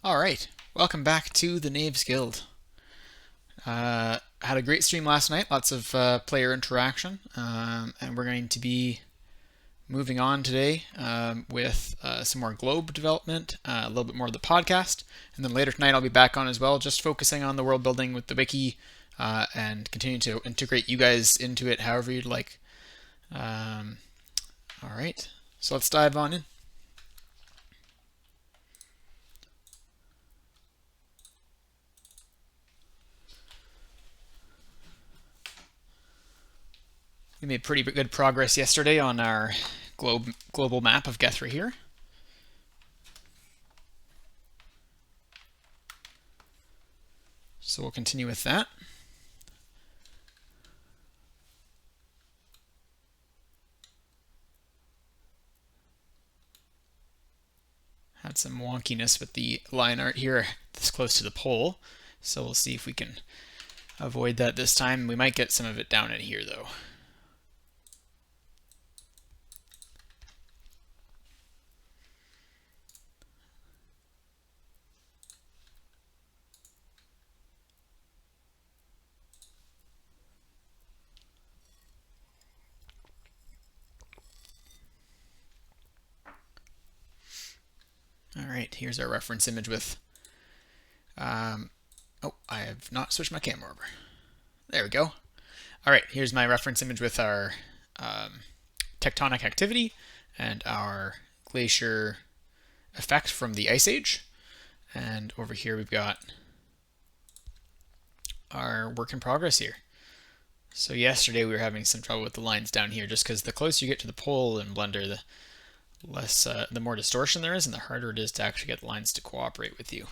Alright, welcome back to the Knaves Guild. Had a great stream last night, lots of player interaction, and we're going to be moving on today with some more globe development, a little bit more of the podcast, and then later tonight I'll be back on as well, just focusing on the world building with the wiki and continuing to integrate you guys into it however you'd like. Alright, so let's dive on in. We made pretty good progress yesterday on our global map of Gethra here. So we'll continue with that. Had some wonkiness with the line art here this close to the pole, so we'll see if we can avoid that this time. We might get some of it down in here though. Alright, here's our reference image with... oh, I have not switched my camera over. There we go. Alright, here's my reference image with our tectonic activity and our glacier effect from the Ice Age. And over here we've got our work in progress here. So yesterday we were having some trouble with the lines down here just because the closer you get to the pole in Blender, the more distortion there is and the harder it is to actually get the lines to cooperate with you.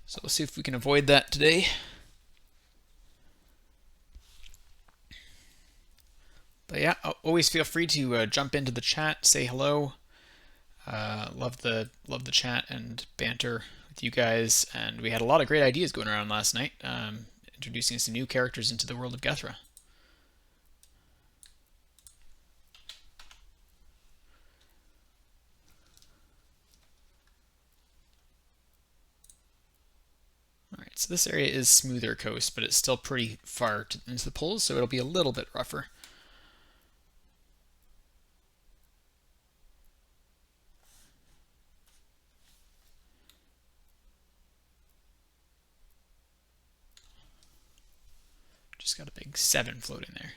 So we'll see if we can avoid that today. But yeah, always feel free to jump into the chat, say hello. Love the chat and banter with you guys, and we had a lot of great ideas going around last night, introducing some new characters into the world of Gethra. Alright, so this area is smoother coast, but it's still pretty far into the poles, so it'll be a little bit rougher. Just got a big 7 floating there.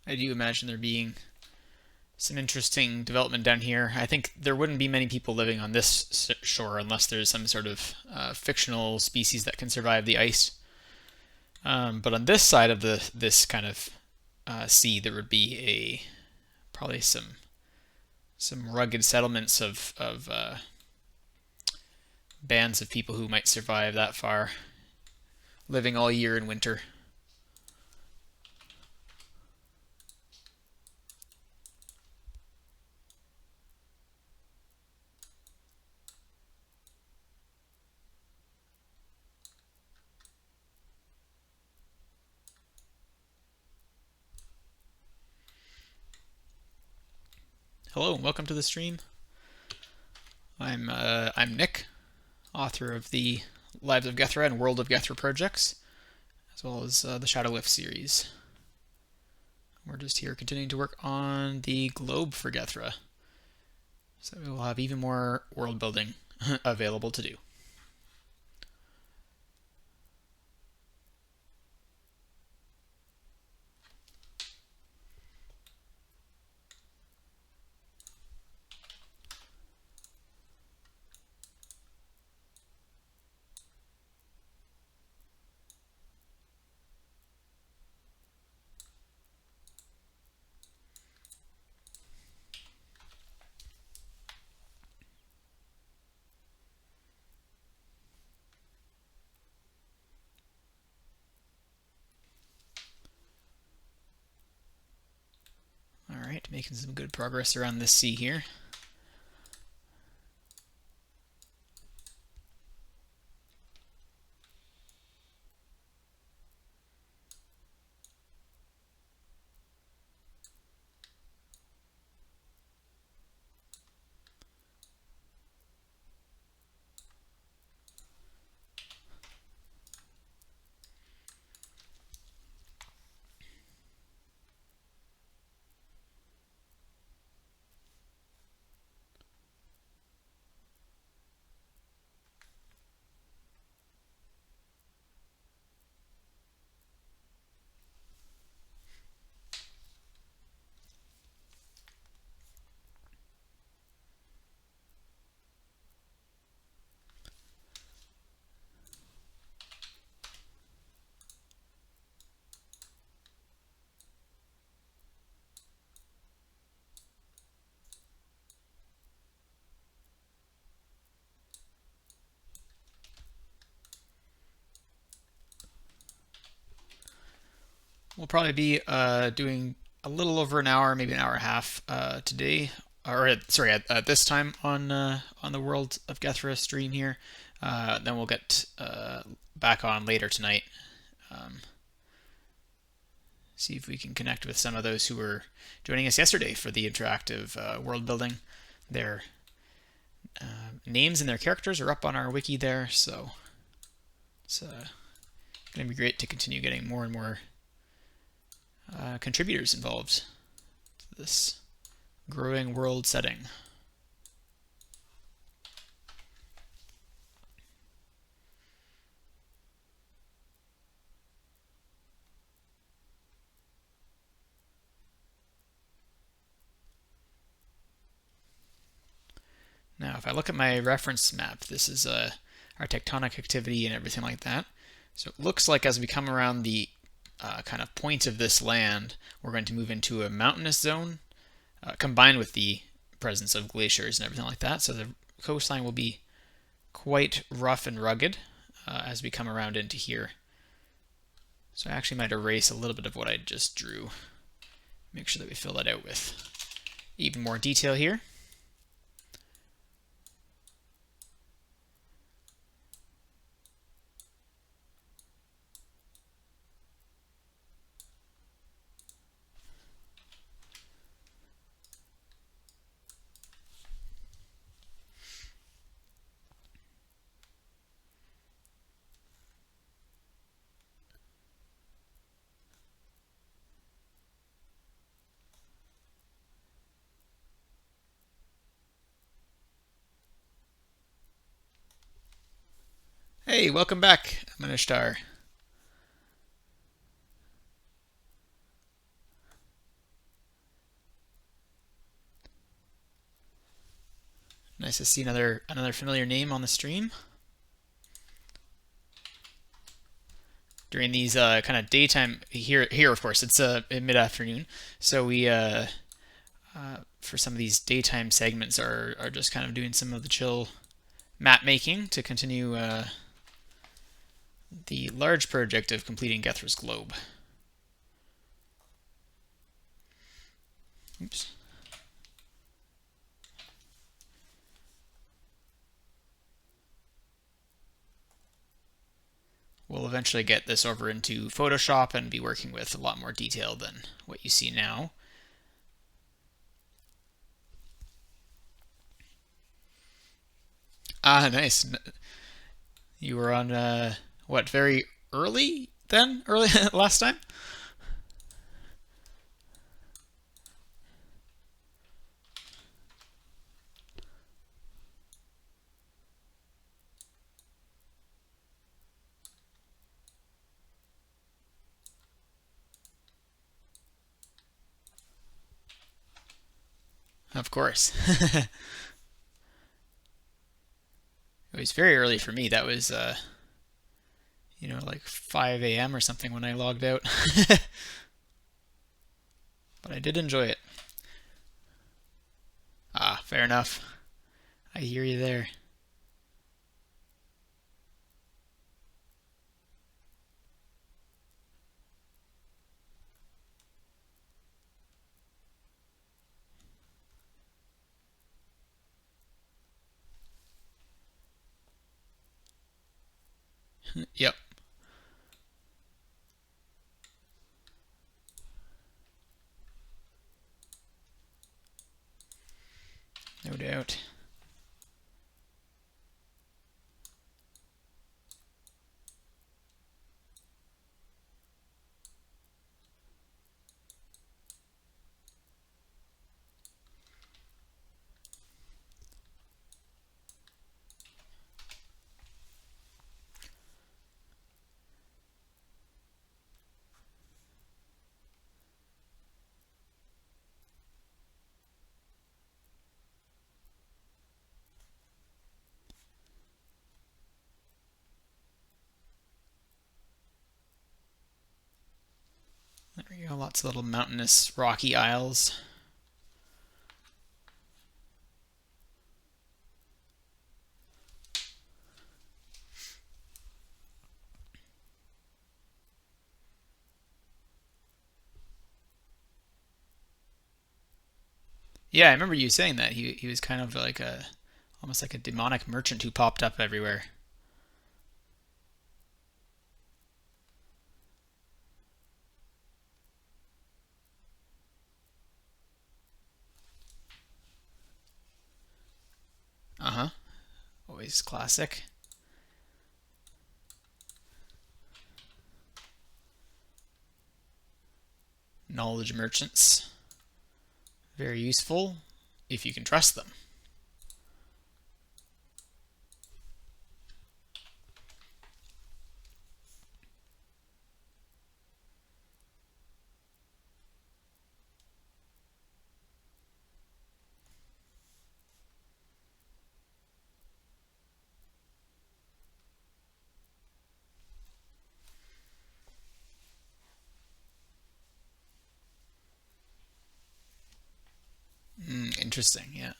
I do imagine there being some interesting development down here. I think there wouldn't be many people living on this shore unless there's some sort of fictional species that can survive the ice. But on this side of this kind of sea, there would be probably some rugged settlements of bands of people who might survive that far, living all year in winter. Hello and welcome to the stream. I'm Nick, author of the Lives of Gethra and World of Gethra projects, as well as the Shadow Lift series. We're just here continuing to work on the globe for Gethra, so we will have even more world building available to do. Alright, making some good progress around this sea here. We'll probably be doing a little over an hour, maybe an hour and a half today, or at this time on the World of Gethra stream here. Then we'll get back on later tonight. See if we can connect with some of those who were joining us yesterday for the interactive world building. Their names and their characters are up on our wiki there, so it's going to be great to continue getting more and more contributors involved to this growing world setting. Now, if I look at my reference map, this is our tectonic activity and everything like that. So it looks like as we come around the kind of point of this land, we're going to move into a mountainous zone, combined with the presence of glaciers and everything like that. So the coastline will be quite rough and rugged as we come around into here. So I actually might erase a little bit of what I just drew. Make sure that we fill that out with even more detail here. Hey, welcome back, Manishtar. Nice to see another familiar name on the stream. During these kind of daytime here of course it's mid-afternoon, so we for some of these daytime segments are just kind of doing some of the chill map making to continue the large project of completing Gethra's globe. Oops. We'll eventually get this over into Photoshop and be working with a lot more detail than what you see now. Ah, nice. You were on what, very early then? Early last time? Of course. It was very early for me. That was like 5 a.m. or something when I logged out. But I did enjoy it. Ah, fair enough. I hear you there. Yep, no doubt. There we go. Lots of little mountainous rocky isles. Yeah, I remember you saying that. He was kind of like a almost like a demonic merchant who popped up everywhere. Uh-huh. Always classic. Knowledge merchants. Very useful if you can trust them. Interesting, yeah.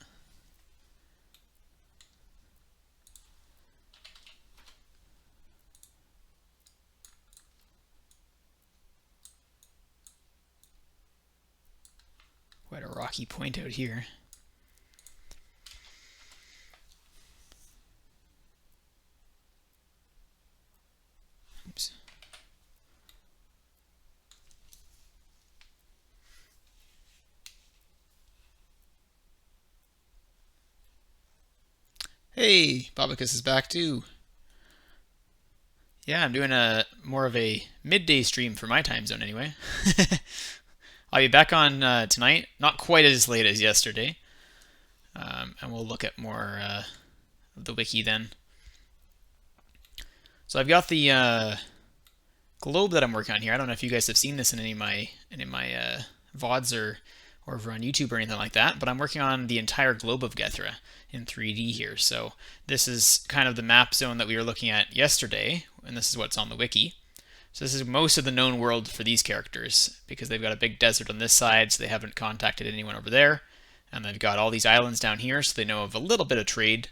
Quite a rocky point out here. Oops. Hey, Babacus is back too. Yeah, I'm doing a more of a midday stream for my time zone anyway. I'll be back on tonight, not quite as late as yesterday, and we'll look at more of the wiki then. So I've got the globe that I'm working on here. I don't know if you guys have seen this in any of my VODs or over on YouTube or anything like that, but I'm working on the entire globe of Gethra in 3D here. So this is kind of the map zone that we were looking at yesterday, and this is what's on the wiki. So this is most of the known world for these characters, because they've got a big desert on this side, so they haven't contacted anyone over there. And they've got all these islands down here, so they know of a little bit of trade,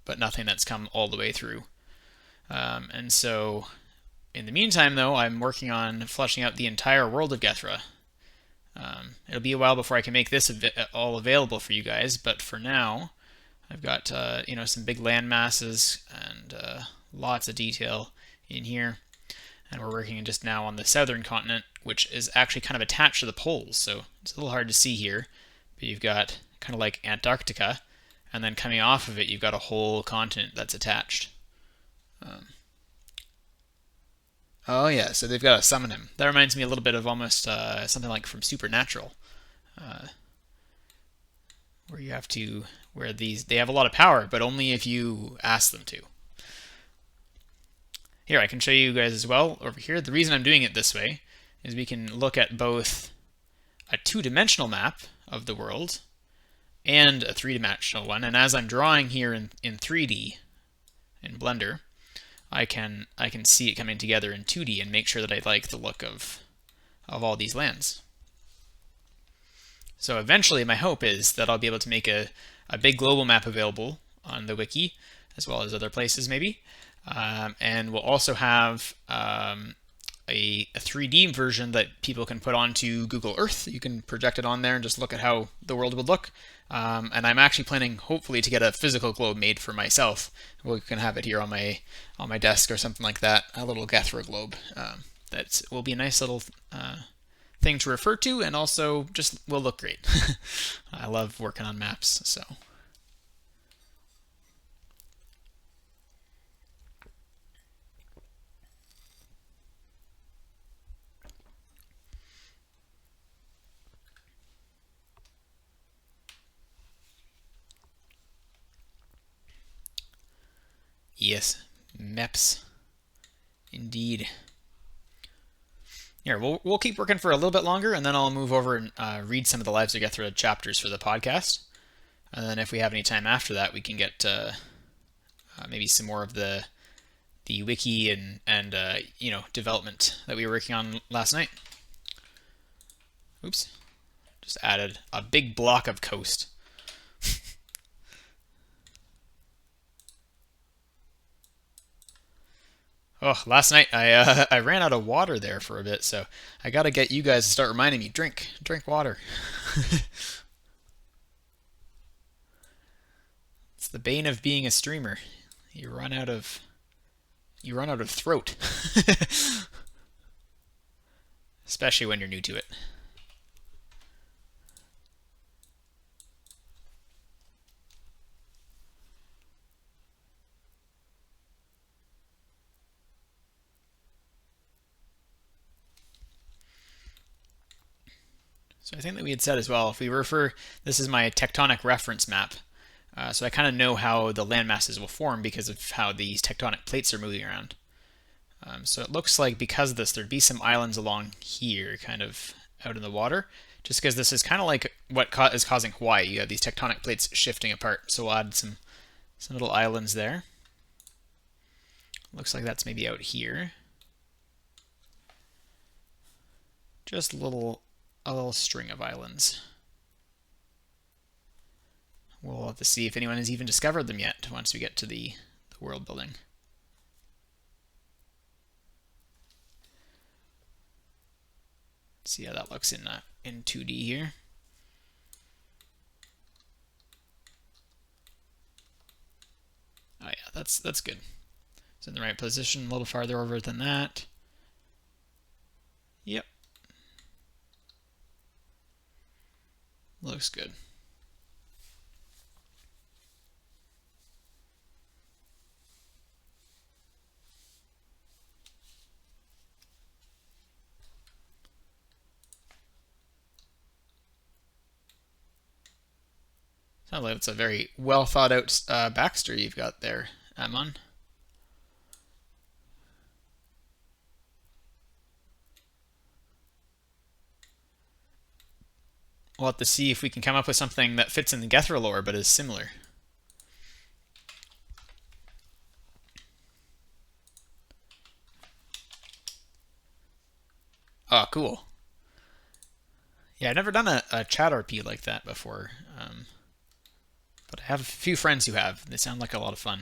but nothing that's come all the way through. And so in the meantime, though, I'm working on fleshing out the entire world of Gethra. It'll be a while before I can make this all available for you guys, but for now, I've got some big land masses and lots of detail in here. And we're working just now on the southern continent, which is actually kind of attached to the poles, so it's a little hard to see here. But you've got kind of like Antarctica, and then coming off of it, you've got a whole continent that's attached. Oh yeah, so they've got to summon him. That reminds me a little bit of almost something like from Supernatural, where you have to, where they have a lot of power, but only if you ask them to. Here, I can show you guys as well over here. The reason I'm doing it this way is we can look at both a two-dimensional map of the world and a three-dimensional one. And as I'm drawing here in 3D in Blender, I can see it coming together in 2D and make sure that I like the look of all these lands. So eventually my hope is that I'll be able to make a big global map available on the wiki, as well as other places maybe. And we'll also have a 3D version that people can put onto Google Earth. You can project it on there and just look at how the world would look. And I'm actually planning, hopefully, to get a physical globe made for myself. We can have it here on my desk or something like that. A little Gethra Globe. That will be a nice little thing to refer to, and also just will look great. I love working on maps, so. Yes, maps, indeed. Here, we'll keep working for a little bit longer, and then I'll move over and read some of the Lives of Gethra chapters for the podcast. And then if we have any time after that, we can get maybe some more of the wiki and development that we were working on last night. Oops, just added a big block of coast. Oh, last night I ran out of water there for a bit, so I gotta get you guys to start reminding me, drink water. It's the bane of being a streamer. You run out of throat, especially when you're new to it. So I think that we had said as well, if we refer, this is my tectonic reference map. So I kind of know how the land masses will form because of how these tectonic plates are moving around. So it looks like because of this, there'd be some islands along here, kind of out in the water, just because this is kind of like what is causing Hawaii. You have these tectonic plates shifting apart. So we'll add some little islands there. Looks like that's maybe out here. Just a little string of islands. We'll have to see if anyone has even discovered them yet once we get to the world building. See how that looks in 2D here. Oh yeah, that's good. It's in the right position, a little farther over than that. Yep. Looks good. Sounds like it's a very well thought out backstory you've got there, Amon. We'll have to see if we can come up with something that fits in the Gethra lore but is similar. Oh, cool. Yeah, I've never done a chat RP like that before. But I have a few friends who have. They sound like a lot of fun.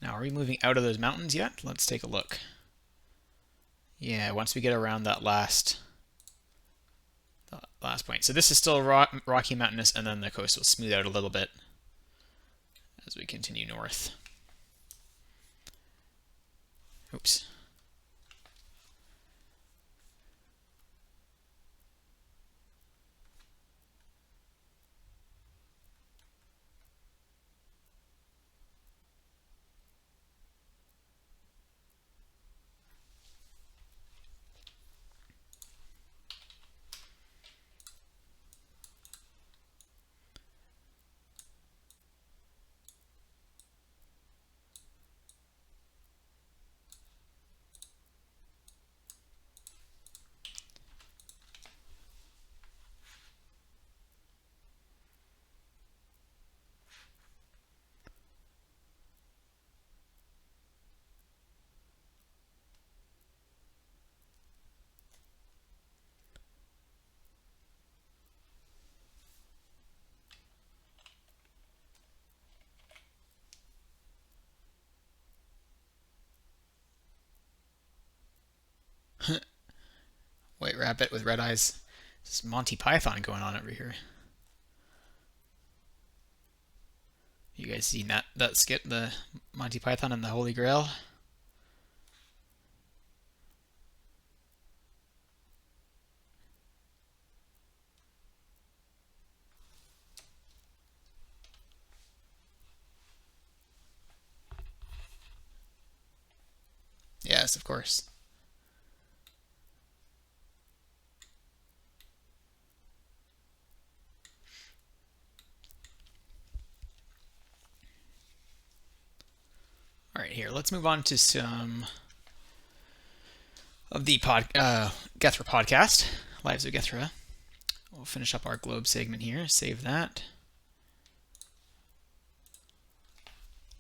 Now, are we moving out of those mountains yet? Let's take a look. Yeah, once we get around that last point. So this is still rocky mountainous, and then the coast will smooth out a little bit as we continue north. Oops. White rabbit with red eyes. This is Monty Python going on over here. You guys seen that skit, the Monty Python and the Holy Grail? Yes, of course. All right, here, let's move on to some of the Gethra podcast, Lives of Gethra. We'll finish up our globe segment here, save that.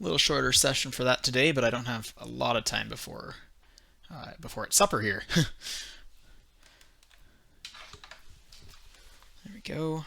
A little shorter session for that today, but I don't have a lot of time before it's supper here. There we go.